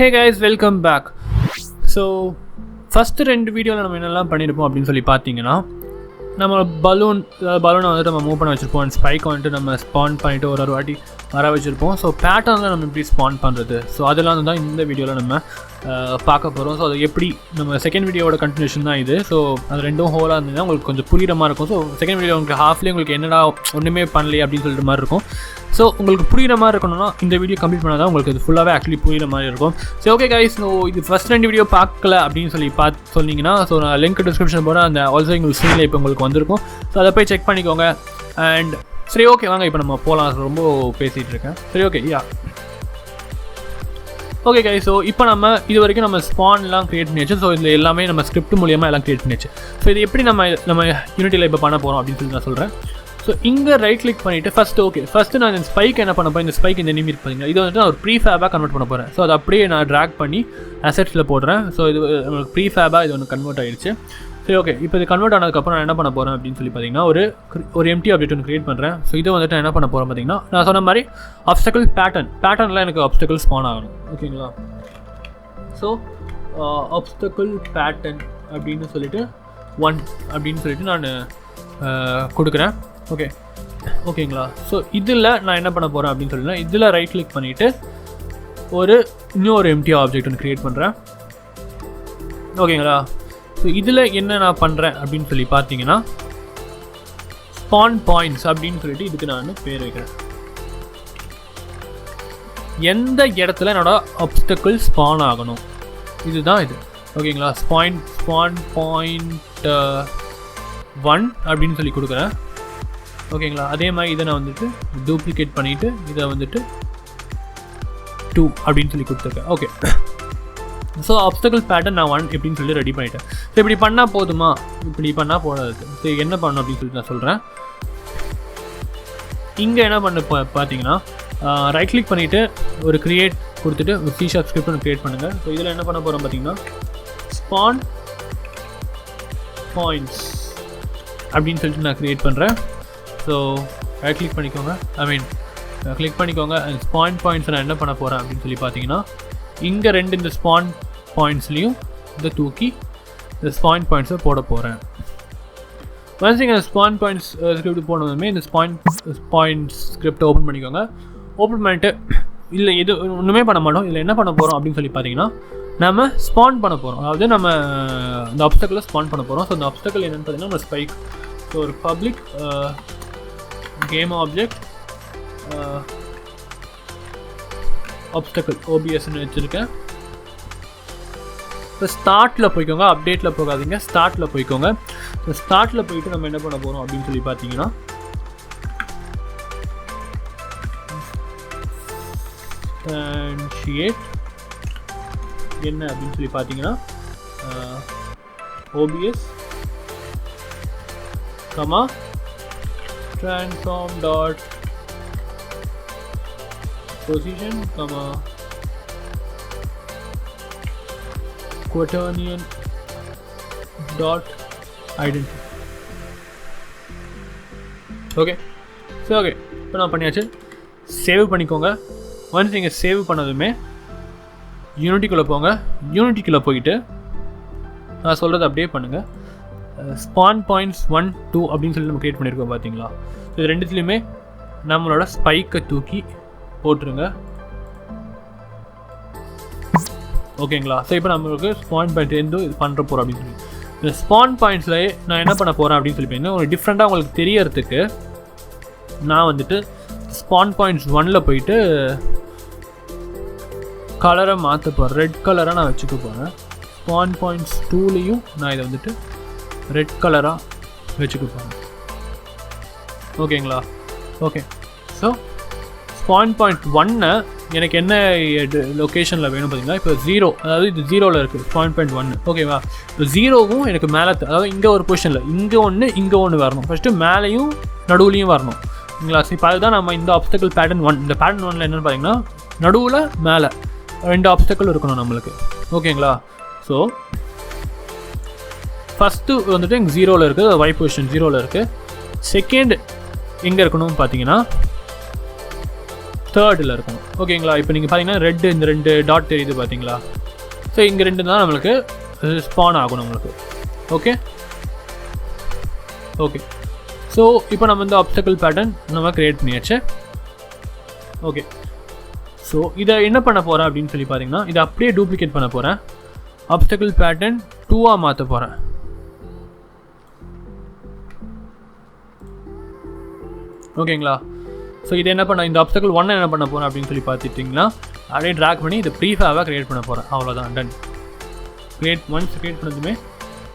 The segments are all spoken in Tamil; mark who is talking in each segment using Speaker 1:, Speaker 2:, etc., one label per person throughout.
Speaker 1: Hey guys, welcome back. So first 2 வீடியோவில் நம்ம என்னெல்லாம் பண்ணியிருப்போம் அப்படின்னு சொல்லி பார்த்தீங்கன்னா, நம்ம பலூனை வந்துட்டு நம்ம மூவ் பண்ண வச்சுருப்போம். அண்ட் ஸ்பைக் வந்துட்டு நம்ம ஸ்பான் பண்ணிவிட்டு ஒரு வாட்டி வர வச்சுருப்போம். ஸோ பேட்டர்னில் நம்ம எப்படி ஸ்பான் பண்ணுறது, ஸோ அதெல்லாம் தான் இந்த வீடியோவில் நம்ம பார்க்க போகிறோம். ஸோ அது எப்படி நம்ம செகண்ட் வீடியோவோட கண்டினியூஷன் தான் இது. ஸோ அது ரெண்டும் ஹோலாக இருந்ததுன்னா உங்களுக்கு கொஞ்சம் புரிகிற மாதிரி இருக்கும். ஸோ செகண்ட் வீடியோ உங்களுக்கு ஹாஃப்லேயே உங்களுக்கு என்னடா ஒன்றுமே பண்ணலையே அப்படின்னு சொல்லிட்டு மாதிரி இருக்கும். ஸோ உங்களுக்கு புரிகிற மாதிரி இருக்கணும்னா இந்த வீடியோ கம்ப்ளீட் பண்ணால் தான் உங்களுக்கு இது ஃபுல்லாகவே ஆக்சுவலி புரிகிற மாதிரி இருக்கும். ஸோ ஓகே கைஸ், ஸோ இது ஃபஸ்ட் 2 வீடியோ பார்க்கல அப்படின்னு சொல்லி சொன்னீங்கன்னா, ஸோ நான் லிங்க் டிஸ்கிரிப்ஷன் போட அந்த ஆல்சோ உங்களுக்கு ஸ்க்ரீனில் இப்போ உங்களுக்கு வந்திருக்கும். ஸோ அதை போய் செக் பண்ணிக்கோங்க. அண்ட் சரி, ஓகே வாங்க இப்போ நம்ம போகலாம். ரொம்ப பேசிகிட்டு இருக்கேன். சரி, ஓகே ஓகே கைஸ், ஸோ இப்போ நம்ம இது வரைக்கும் நம்ம ஸ்பான்லாம் க்ரியேட் பண்ணியாச்சு. ஸோ இதில் எல்லாமே நம்ம ஸ்கிரிப்ட் மூலியமாக எல்லாம் க்ரியேட் பண்ணியாச்சு. ஸோ இது எப்படி நம்ம யூனிட்டியில் இப்போ பண்ண போகிறோம் அப்படின்னு சொல்லி நான் சொல்கிறேன். ஸோ இங்கே ரைட் கிளிக் பண்ணிவிட்டு ஃபஸ்ட்டு நான் இந்த ஸ்பைக் என்ன பண்ண போகிறேன், இந்த ஸ்பைக் இந்த நிமிட் பார்த்தீங்கன்னா இது வந்துட்டு நான் ஒரு ப்ரீஃபேபாக கன்வெர்ட் பண்ண போகிறேன். ஸோ அது அப்படியே நான் ட்ராக் பண்ணி அசெட்ஸில் போடுறேன். ஸோ இது நம்மளுக்கு ப்ரீஃபேபாக இது ஒன்று கன்வெர்ட் ஆகிடுச்சு. சரி, ஓகே இப்போ இது கன்வெர்ட் ஆனதுக்கப்புறம் நான் என்ன பண்ண போகிறேன் அப்படின்னு சொல்லி பார்த்தீங்கன்னா, ஒரு எம்டி ஆப்ஜெக்ட் ஒன்று க்ரியேட் பண்ணுறேன். ஸோ இதை வந்துட்டு நான் என்ன பண்ண போகிறேன் பார்த்தீங்கன்னா, நான் சொன்ன மாதிரி ஆப்ஸ்டக்கிள் பேட்டர்னில் எனக்கு ஆப்ஸ்டக்கிள் ஸ்பான் ஆகணும். ஓகேங்களா? ஸோ ஆப்ஸ்டக்கிள் பேட்டர்ன் அப்படின்னு சொல்லிட்டு 1 அப்படின்னு சொல்லிட்டு நான் கொடுக்குறேன். ஓகேங்களா? ஸோ இதில் நான் என்ன பண்ண போகிறேன் அப்படின்னு சொல்லினா, இதில் ரைட் கிளிக் பண்ணிவிட்டு இன்னொரு எம்டி ஆப்ஜெக்ட் ஒன்று க்ரியேட் பண்ணுறேன். ஓகேங்களா? ஸோ இதில் என்ன நான் பண்ணுறேன் அப்படின்னு சொல்லி பார்த்தீங்கன்னா, ஸ்பான் பாயிண்ட்ஸ் அப்படின்னு சொல்லிட்டு இதுக்கு நான் பேர் வைக்கிறேன். எந்த இடத்துல என்னோட ஆப்ஸ்டக்கிள் ஸ்பான் ஆகணும் இதுதான் இது. ஓகேங்களா? ஸ்பான் பாயிண்ட் 1 அப்படின்னு சொல்லி கொடுக்குறேன். ஓகேங்களா? அதே மாதிரி இதை நான் வந்துட்டு டூப்ளிகேட் பண்ணிவிட்டு இதை வந்துட்டு 2 அப்படின்னு சொல்லி கொடுத்துருக்கேன். ஓகே, ஸோ ஆப்ஸ்டக்கிள் பேட்டர்ன் நான் 1 எப்படின்னு சொல்லி ரெடி பண்ணிட்டேன். ஸோ இப்படி பண்ணால் போதுமா? இப்படி பண்ணால் போடாது. ஸோ என்ன பண்ணணும் அப்படின்னு சொல்லி நான் சொல்கிறேன். இங்கே என்ன பண்ண பார்த்தீங்கன்னா, ரைட் கிளிக் பண்ணிவிட்டு ஒரு க்ரியேட் கொடுத்துட்டு ஒரு C# ஸ்கிரிப்ட் ஒன்று க்ரியேட் பண்ணுங்கள். ஸோ இதில் என்ன பண்ண போகிறோம் பார்த்தீங்கன்னா, ஸ்பான் பாயிண்ட்ஸ் அப்படின்னு சொல்லிட்டு நான் க்ரியேட் பண்ணுறேன். ஸோ ரைட் கிளிக் பண்ணிக்கோங்க, கிளிக் பண்ணிக்கோங்க. அண்ட் ஸ்பான் பாயிண்ட்ஸ் நான் என்ன பண்ண போகிறேன் அப்படின்னு சொல்லி பார்த்தீங்கன்னா, இங்கே இந்த ஸ்பான் பாயிண்ட்ஸ்லேயும் இந்த தூக்கி இந்த ஸ்பான் பாயிண்ட்ஸை போட போகிறேன். ஒன்ஸ் நீங்கள் ஸ்பான் பாயிண்ட்ஸ் ஸ்கிரிப்ட் போனதுமே இந்த பாயிண்ட்ஸ் ஸ்கிரிப்டை ஓப்பன் பண்ணிக்கோங்க. ஓப்பன் பண்ணிட்டு இல்லை இது ஒன்றுமே பண்ண மாட்டோம். இதில் என்ன பண்ண போகிறோம் அப்படின்னு சொல்லி பார்த்தீங்கன்னா, நம்ம ஸ்பான் பண்ண போகிறோம். அதாவது நம்ம இந்த ஆப்ஸ்டக்கிளை ஸ்பான் பண்ண போகிறோம். ஸோ இந்த ஆப்ஸ்டக்கிள் என்னென்னு பார்த்தீங்கன்னா நம்ம ஸ்பைக். ஸோ ஒரு பப்ளிக் கேம் ஆப்ஜெக்ட் ஆப்ஸ்டக்கிள் OBSன்னு வச்சுருக்கேன். இப்போ ஸ்டார்ட்டில் போய்க்கோங்க, அப்டேட்டில் போகாதீங்க, ஸ்டார்ட்டில் போய்க்கோங்க. ஸோ ஸ்டார்ட்டில் போயிட்டு நம்ம என்ன பண்ண போகிறோம் அப்படின்னு சொல்லி பார்த்தீங்கன்னா, என்ன அப்படின்னு சொல்லி பார்த்தீங்கன்னா, OBS transform dot position quaternion dot identity. Okay, so okay இப்போ நான் பண்ணியாச்சு. சேவ் பண்ணிக்கோங்க. ஒன்ஸ் நீங்கள் சேவ் பண்ணதுமே யூனிட்டிக்குள்ளே போங்க. யூனிட்டிக்குள்ளே போயிட்டு நான் சொல்கிறது அப்படியே பண்ணுங்கள். ஸ்பான் பாயிண்ட்ஸ் 1, 2 அப்படின்னு சொல்லி நம்ம க்ரியேட் பண்ணியிருக்கோம் பார்த்தீங்களா? இது ரெண்டுத்துலேயுமே நம்மளோட ஸ்பைக்கை தூக்கி போட்டுருங்க. ஓகேங்களா? ஸோ இப்போ நம்மளுக்கு ஸ்பான் பாயிண்ட் இது பண்ணுற போகிறோம் அப்படின்னு சொல்லி இந்த ஸ்பான் பாயிண்ட்ஸில் நான் என்ன பண்ண போகிறேன் அப்படின்னு சொல்லி பார்த்தீங்கன்னா, ஒரு டிஃப்ரெண்ட்டாக உங்களுக்கு தெரியறதுக்கு நான் வந்துட்டு ஸ்பான் பாயிண்ட்ஸ் 1ல் போயிட்டு கலரை மாற்ற போகிறேன். ரெட் கலராக நான் வச்சுக்க போகிறேன். ஸ்பான் பாயிண்ட்ஸ் 2லேயும் நான் இதை வந்துட்டு ரெட் கலராக வச்சுக்க போகிறேன். ஓகேங்களா? ஓகே, ஸோ ஸ்பான் பாயிண்ட் 1 எனக்கு என்ன லொக்கேஷனில் வேணும் பார்த்தீங்கன்னா, இப்போ 0, அதாவது இது 0ல் இருக்குது ஸ்பான் பாயிண்ட் 1. ஓகேவா? இப்போ 0வும் எனக்கு மேலே, அதாவது இங்கே ஒரு பொசிஷனில் இங்கே ஒன்று வரணும். ஃபஸ்ட்டு மேலேயும் நடுவுலையும் வரணும். ஓகேங்களா? இப்போ அதுதான் நம்ம இந்த ஆப்ஸ்டக்கிள் பேட்டர்ன் 1. இந்த பேட்டர்ன் 1ல் என்னென்னு பார்த்தீங்கன்னா, நடுவில் மேலே 2 ஆப்ஸ்டக்கிள் இருக்கணும் நம்மளுக்கு. ஓகேங்களா? ஸோ ஃபஸ்ட்டு வந்துட்டு இங்கே 0ல் இருக்குது, ஒய் பொசிஷன் 0ல் இருக்குது. செகண்ட் எங்கே இருக்கணும்னு பார்த்தீங்கன்னா, தேர்டில் இருக்கணும். ஓகேங்களா? இப்போ நீங்கள் பார்த்தீங்கன்னா ரெட்டு இந்த 2 டாட் தெரியுது பார்த்தீங்களா? ஸோ இங்கே 2 தான் நம்மளுக்கு ஸ்பான் ஆகும் நம்மளுக்கு. Okay okay. ஸோ இப்போ நம்ம இந்த ஆப்ஸ்டக்கிள் பேட்டர்ன் நம்ம க்ரியேட் பண்ணியாச்சு. ஓகே. ஸோ இதை என்ன பண்ண போகிறேன் அப்படின்னு சொல்லி பார்த்தீங்கன்னா, இதை அப்படியே டூப்ளிகேட் பண்ண போகிறேன். ஆப்ஸ்டக்கிள் பேட்டர்ன் 2ஆக மாற்ற போகிறேன். ஓகேங்களா? ஸோ இது என்ன பண்ண, இந்த ஆப்ஸ்டக்கிள் 1 என்ன பண்ண போகிறேன் அப்படின்னு சொல்லி பார்த்துட்டிங்கன்னா, அப்படியே ட்ராக் பண்ணி இதை ப்ரீஃபேவாக க்ரியேட் பண்ண போகிறேன். அவ்வளோதான், டன். ஒன்ஸ் க்ரியேட் பண்ணதுமே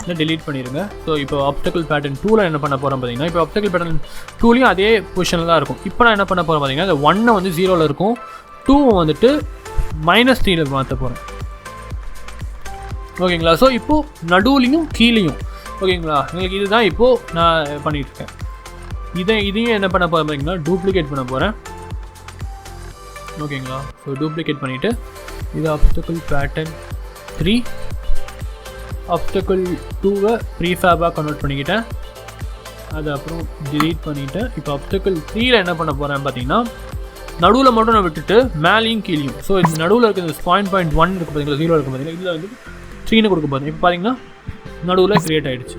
Speaker 1: இதை டெலீட் பண்ணிடுங்க. ஸோ இப்போ ஆப்ஸ்டக்கிள் பேட்டர்ன் 2ல் என்ன பண்ண போகிறோம் பார்த்தீங்கன்னா, இப்போ ஆப்ஸ்டக்கிள் பேட்டர்ன் 2லையும் அதே பொசிஷனில் தான் இருக்கும். இப்போ நான் என்ன பண்ண போகிறேன் பார்த்தீங்கன்னா, இந்த 1 வந்து 0ல் இருக்கும், 2 வந்துட்டு -3ல் மாற்ற போகிறேன். ஓகேங்களா? ஸோ இப்போது நடுவுலையும் கீழேயும். ஓகேங்களா? எங்களுக்கு இதுதான் இப்போது நான் பண்ணிகிட்ருக்கேன். இதையும் என்ன பண்ண போகிறேன் பார்த்தீங்கன்னா, டூப்ளிகேட் பண்ண போகிறேன். ஓகேங்களா? ஸோ டூப்ளிகேட் பண்ணிவிட்டு இது ஆப்ஸ்டக்கிள் பேட்டர்ன் 3, ஆப்ஸ்டக்கிள் 2வை ப்ரீஃபேபாக கன்வெர்ட் பண்ணிக்கிட்டேன். அது அப்புறம் டிலீட் பண்ணிவிட்டேன். இப்போ ஆப்ஸ்டக்கிள் 3ல் என்ன பண்ண போகிறேன் பார்த்தீங்கன்னா, நடுவில் மட்டும் நான் விட்டுட்டு மேலேயும் கீழேயும். ஸோ இந்த நடுவில் இருக்கிற இந்த .1 இருக்குது பார்த்தீங்களா, 0 இருக்குது பார்த்தீங்களா, இதில் வந்து 3ன்னு கொடுக்க போகிறேன். இப்போ பார்த்தீங்கன்னா நடுவில் க்ரியேட் ஆகிடுச்சு.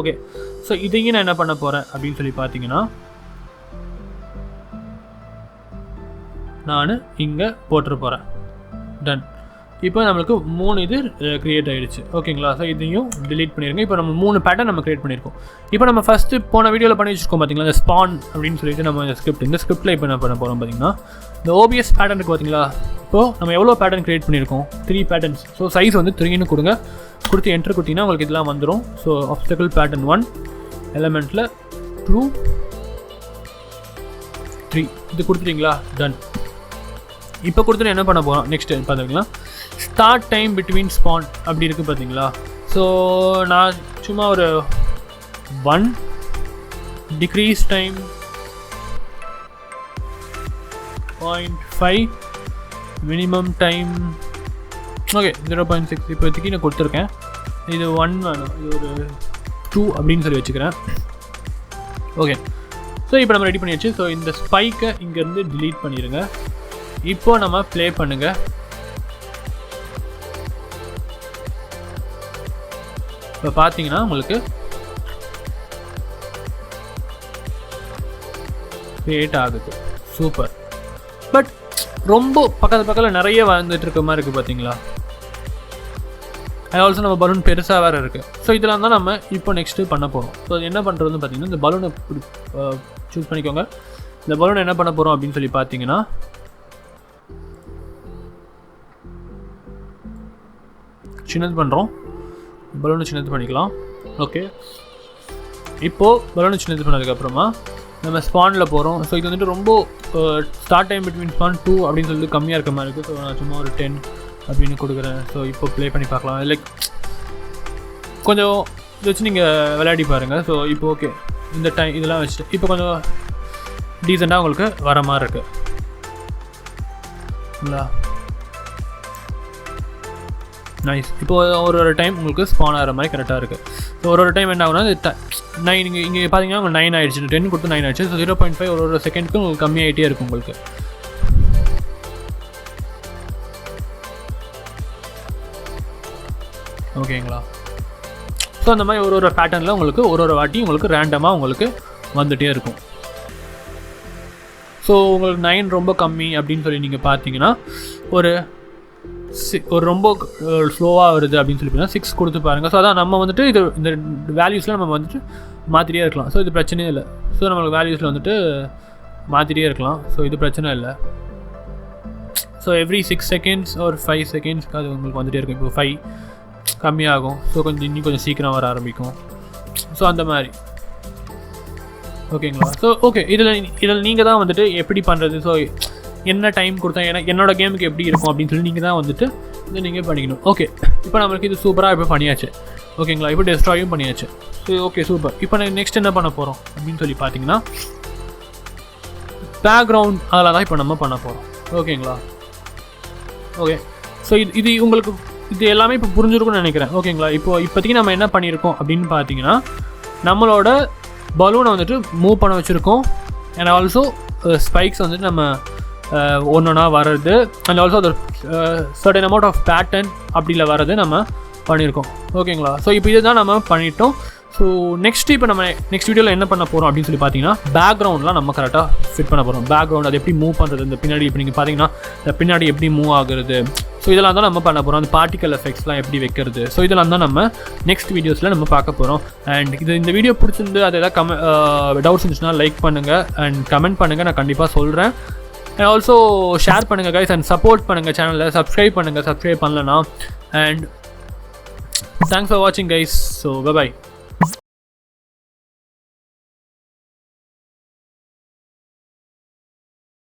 Speaker 1: ஓகே. ஸோ இதையும் நான் என்ன பண்ண போகிறேன் அப்படின்னு சொல்லி பார்த்தீங்கன்னா, நான் இங்கே போட்டுற போகிறேன். டன். இப்போ நம்மளுக்கு 3 இது க்ரியேட் ஆகிடுச்சு. ஓகேங்களா? ஸோ இதையும் டிலீட் பண்ணிடுங்க. இப்போ நம்ம 3 பேட்டர்ன் நம்ம க்ரியேட் பண்ணியிருக்கோம். இப்போ நம்ம ஃபஸ்ட்டு போன வீடியோவில் பண்ணி வச்சுருக்கோம் பார்த்தீங்களா, இந்த ஸ்பான் அப்படின்னு சொல்லிட்டு நம்ம இந்த ஸ்கிரிப்டில் இப்போ என்ன பண்ண போகிறோம் பார்த்தீங்கன்னா, இந்த OBS பேட்டர்ன் இருக்குது பார்த்தீங்களா. இப்போது நம்ம எவ்வளோ பேட்டர்ன் க்ரியேட் பண்ணியிருக்கோம்? 3 பேட்டர்ன்ஸ். ஸோ சைஸ் வந்து 3ன்னு கொடுத்து என்ட்ரு கொடுத்தீங்கன்னா உங்களுக்கு இதெல்லாம் வந்துடும். ஸோ ஆப்ஸ்டக்கிள் பேட்டர்ன் 1 எலமெண்ட்டில் 2 3 இது கொடுத்துட்டீங்களா? டன். இப்போ கொடுத்துட்டு என்ன பண்ண போகிறோம் நெக்ஸ்ட் பார்த்துக்கலாம். ஸ்டார்ட் டைம் பிட்வீன் ஸ்பான் அப்படி இருக்குது பார்த்தீங்களா. ஸோ நான் சும்மா ஒரு 1 degrees time 0.5 minimum time okay 0.6 இப்போதைக்கு நான் கொடுத்துருக்கேன். இது 1 வேணும், இது ஒரு 2 அப்படின்னு சொல்லி வச்சுக்கிறேன். ஓகே. ஸோ இப்போ நம்ம ரெடி பண்ணியாச்சு. ஸோ இந்த ஸ்பைக்கை இங்கேருந்து டிலீட் பண்ணிடுங்க. இப்போ நம்ம ப்ளே பண்ணுங்க. இப்போ பார்த்தீங்கன்னா உங்களுக்கு கிரியேட் ஆகுது. சூப்பர். பட் ரொம்ப பக்கத்தில் நிறைய வந்துட்டு இருக்க மாதிரி இருக்குது பார்த்தீங்களா. அது ஆல்சோ நம்ம பலூன் பெருசாக வேறு இருக்குது. ஸோ இதெல்லாம் தான் நம்ம இப்போ நெக்ஸ்ட்டு பண்ண போகிறோம். ஸோ அது என்ன பண்ணுறதுன்னு பார்த்தீங்கன்னா, இந்த பலூனை சூஸ் பண்ணிக்கோங்க. இந்த பலூனை என்ன பண்ண போகிறோம் அப்படின்னு சொல்லி பார்த்தீங்கன்னா, சின்னது பண்ணுறோம். பலூனை சின்னது பண்ணிக்கலாம். ஓகே. இப்போது பலூனை சின்னது பண்ணதுக்கப்புறமா நம்ம ஸ்பானில் போகிறோம். ஸோ இது வந்துட்டு ரொம்ப ஸ்டார்ட் டைம் பிட்வீன் ஸ்பான் 2 அப்படின்னு சொல்லிட்டு கம்மியாக இருக்க மாதிரி இருக்குது. ஸோ நான் சும்மா ஒரு 10 அப்படின்னு கொடுக்குறேன். ஸோ இப்போ ப்ளே பண்ணி பார்க்கலாம். லைக் கொஞ்சம் இதை வச்சு நீங்கள் விளையாடி பாருங்கள். ஸோ இப்போ ஓகே, இந்த டைம் இதெல்லாம் வச்சுட்டு இப்போ கொஞ்சம் டீசெண்டாக உங்களுக்கு வர மாதிரி இருக்குது. இல்லைங்களா? நைஸ். இப்போது ஒரு டைம் உங்களுக்கு ஸ்பான் ஆகிற மாதிரி கரெக்டாக இருக்குது. ஸோ ஒரு டைம் என்ன ஆகுனா, 9 இங்கே பார்த்தீங்கன்னா உங்களுக்கு 9 ஆகிடுச்சு. 10 கொடுத்து 9 ஆகிடுச்சு. ஸோ 0.5 ஒரு செகண்டுக்கு உங்களுக்கு கம்மியாகிட்டே இருக்கும் உங்களுக்கு. ஓகேங்களா? ஸோ அந்த மாதிரி ஒரு பேட்டர்னில் உங்களுக்கு ஒரு வாட்டி உங்களுக்கு ரேண்டமாக உங்களுக்கு வந்துகிட்டே இருக்கும். ஸோ உங்களுக்கு 9 ரொம்ப கம்மி அப்படின்னு சொல்லி நீங்கள் பார்த்தீங்கன்னா, ஒரு ரொம்ப ஸ்லோவாக வருது அப்படின்னு சொல்லி பார்த்தீங்கன்னா 6 கொடுத்து பாருங்கள். ஸோ அதான் நம்ம வந்துட்டு இது இந்த வேல்யூஸில் நம்ம வந்துட்டு மாற்றிட்டே இருக்கலாம். ஸோ இது பிரச்சனையே இல்லை. ஸோ நம்மளுக்கு வேல்யூஸில் வந்துட்டு மாற்றிட்டே இருக்கலாம். ஸோ இது பிரச்சனை இல்லை. ஸோ எவ்ரி 6 செகண்ட்ஸ் ஒரு 5 செகண்ட்ஸ்க்கு அது உங்களுக்கு வந்துகிட்டே இருக்கும். இப்போ 5 கம்மியாகும். ஸோ இன்னும் கொஞ்சம் சீக்கிரம் வர ஆரம்பிக்கும். ஸோ அந்த மாதிரி. ஓகேங்களா? ஸோ ஓகே, இதில் நீங்கள் தான் வந்துட்டு எப்படி பண்ணுறது, ஸோ என்ன டைம் கொடுத்தா என்னோடய கேமுக்கு எப்படி இருக்கும் அப்படின்னு சொல்லி நீங்கள் தான் வந்துட்டு இதை நீங்கள் பண்ணிக்கணும். ஓகே. இப்போ நம்மளுக்கு இது சூப்பராக இப்போ பண்ணியாச்சு. ஓகேங்களா? இப்போ டெஸ்ட்ராயும் பண்ணியாச்சு. So okay, super. இப்போ நான் நெக்ஸ்ட் என்ன பண்ண போகிறோம் அப்படின்னு சொல்லி பார்த்தீங்கன்னா, பேக்ரவுண்ட் அதில் தான் இப்போ நம்ம பண்ண போகிறோம். ஓகேங்களா? ஓகே. ஸோ இது உங்களுக்கு இது எல்லாமே இப்போ புரிஞ்சிருக்கும்னு நினைக்கிறேன். ஓகேங்களா? இப்போதைக்கு நம்ம என்ன பண்ணியிருக்கோம் அப்படின்னு பார்த்தீங்கன்னா, நம்மளோட பலூனை வந்துட்டு மூவ் பண்ண வச்சுருக்கோம். அண்ட் ஆல்சோ ஸ்பைக்ஸ் வந்துட்டு நம்ம ஒன்றா வர்றது அண்ட் ஆல்சோ அது சர்டன் அமௌண்ட் ஆஃப் பேட்டர்ன் அப்படியில் வர்றது நம்ம பண்ணியிருக்கோம். ஓகேங்களா? ஸோ இப்போ இதுதான் நம்ம பண்ணிட்டோம். ஸோ இப்போ நம்ம நெக்ஸ்ட் வீடியோவில் என்ன பண்ண போகிறோம் அப்படின்னு சொல்லி பார்த்தீங்கன்னா பேக்ரவுண்ட்லாம் நம்ம கரெக்டாக ஃபிட் பண்ண போகிறோம். பேக்ரவுண்ட் அது எப்படி மூவ் பண்ணுறது, இந்த பின்னாடி இப்போ நீங்கள் பார்த்தீங்கன்னா இந்த பின்னாடி எப்படி மூவ் ஆகுறது, ஸோ இதெல்லாம் தான் நம்ம பண்ண போகிறோம். அந்த பார்ட்டிக்கல் எஃபெக்ட்ஸ்லாம் எப்படி வைக்கிறது, ஸோ இதெல்லாம் தான் நம்ம நெக்ஸ்ட் வீடியோஸில் நம்ம பார்க்க போகிறோம். அண்ட் இந்த வீடியோ பிடிச்சிருந்து அது எதாவது டவுட்ஸ் இருந்துச்சுன்னா லைக் பண்ணுங்கள் அண்ட் கமெண்ட் பண்ணுங்கள், நான் கண்டிப்பாக சொல்கிறேன். அண்ட் ஆல்சோ ஷேர் பண்ணுங்கள் கைஸ் அண்ட் சப்போர்ட் பண்ணுங்கள் சேனலில், சப்ஸ்கிரைப் பண்ணுங்கள் சப்ஸ்கிரைப் பண்ணலன்னா. அண்ட் தேங்க்ஸ் ஃபார் வாட்சிங் கைஸ். So by.